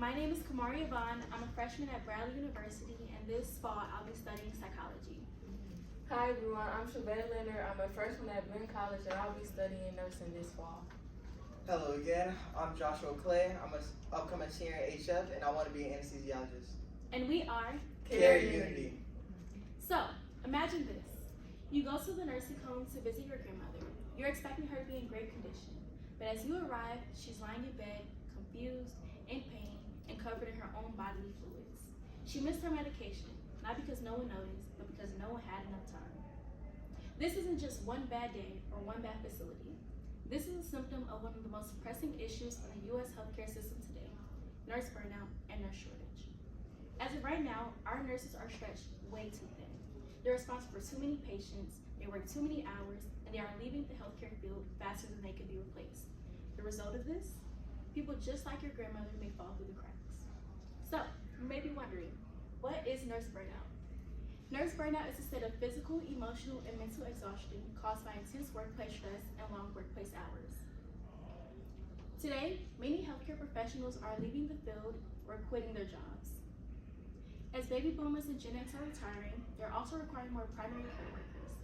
My name is Kamari Yvonne. I'm a freshman at Bradley University, and this fall I'll be studying psychology. Hi everyone, I'm Shavette Leonard. I'm a freshman at Blinn College and I'll be studying nursing this fall. Hello again, I'm Joshua Clay. I'm an upcoming senior at HF and I want to be an anesthesiologist. And we are Kare Unity. So, imagine this. You go to the nursing home to visit your grandmother. You're expecting her to be in great condition. But as you arrive, she's lying in bed, confused, in pain, and covered in her own bodily fluids. She missed her medication, not because no one noticed, but because no one had enough time. This isn't just one bad day or one bad facility. This is a symptom of one of the most pressing issues in the U.S. healthcare system today, nurse burnout and nurse shortage. As of right now, our nurses are stretched way too thin. They're responsible for too many patients, they work too many hours, and they are leaving the healthcare field faster than they can be replaced. The result of this? People just like your grandmother may fall through the cracks. So, you may be wondering, what is nurse burnout? Nurse burnout is a state of physical, emotional, and mental exhaustion caused by intense workplace stress and long workplace hours. Today, many healthcare professionals are leaving the field or quitting their jobs. As baby boomers and Gen X are retiring, they're also requiring more primary care workers.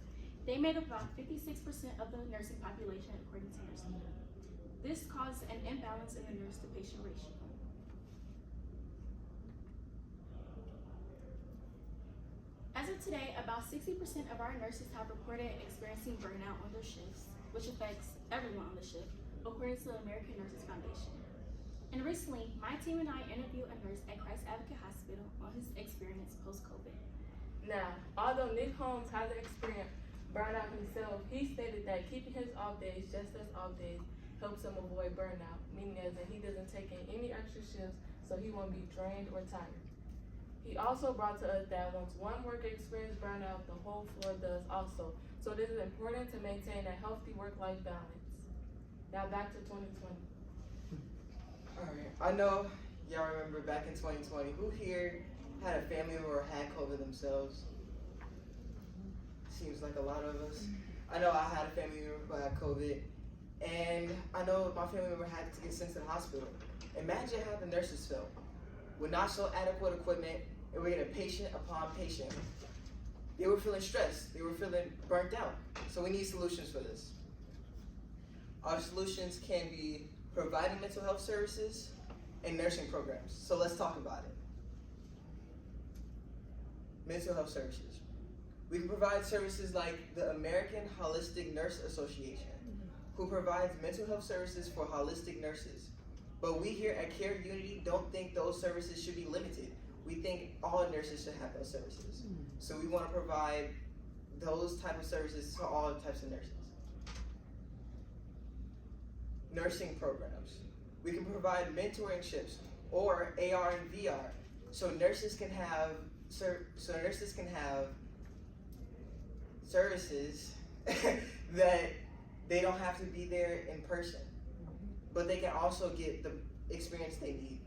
They made up about 56% of the nursing population according to Nursing. This causes an imbalance in the nurse-to-patient ratio. As of today, about 60% of our nurses have reported experiencing burnout on their shifts, which affects everyone on the shift, according to the American Nurses Foundation. And recently, my team and I interviewed a nurse at Christ Advocate Hospital on his experience post-COVID. Now, although Nick Holmes hasn't experienced burnout himself, he stated that keeping his off days just as off days helps him avoid burnout, meaning as that he doesn't take in any extra shifts so he won't be drained or tired. He also brought to us that once one worker experiences burnout, the whole floor does also. So it is important to maintain a healthy work-life balance. Now back to 2020. Alright, I know y'all remember back in 2020, who here had a family member or had COVID themselves? Seems like a lot of us. I know I had a family member who had COVID, and I know my family member had to get sent to the hospital. Imagine how the nurses felt. With not so adequate equipment, and we're getting patient upon patient. They were feeling stressed, they were feeling burnt out. So we need solutions for this. Our solutions can be providing mental health services and nursing programs. So let's talk about it. Mental health services. We can provide services like the American Holistic Nurse Association, who provides mental health services for holistic nurses. But we here at Kare Unity don't think those services should be limited. We think all nurses should have those services. So we want to provide those type of services to all types of nurses. Nursing programs. We can provide mentorships or AR and VR, so nurses can have services that they don't have to be there in person, but they can also get the experience they need.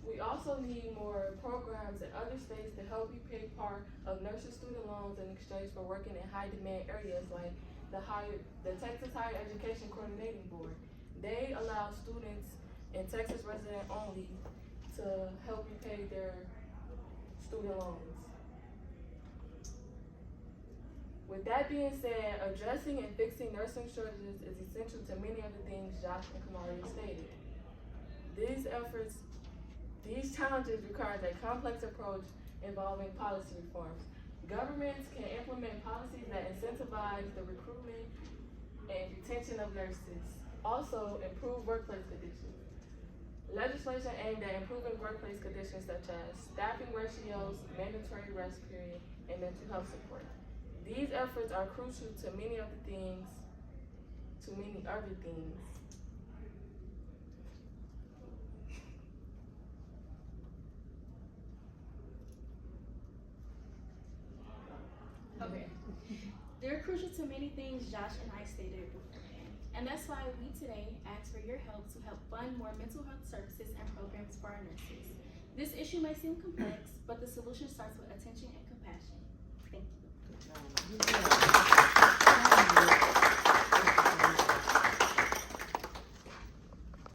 We also need more programs in other states to help you pay part of nurses' student loans in exchange for working in high demand areas like the Texas Higher Education Coordinating Board. They allow students in Texas resident only to help you pay their student loans. With that being said, addressing and fixing nursing shortages is essential to many of the things Josh and Kamari stated. These challenges require a complex approach involving policy reforms. Governments can implement policies that incentivize the recruitment and retention of nurses. Also, improve workplace conditions. Legislation aimed at improving workplace conditions such as staffing ratios, mandatory rest period, and mental health support. These efforts are crucial to many other things. Okay. They're crucial to many things Josh and I stated beforehand. And that's why we today ask for your help to help fund more mental health services and programs for our nurses. This issue may seem complex, but the solution starts with attention and compassion. Thank you.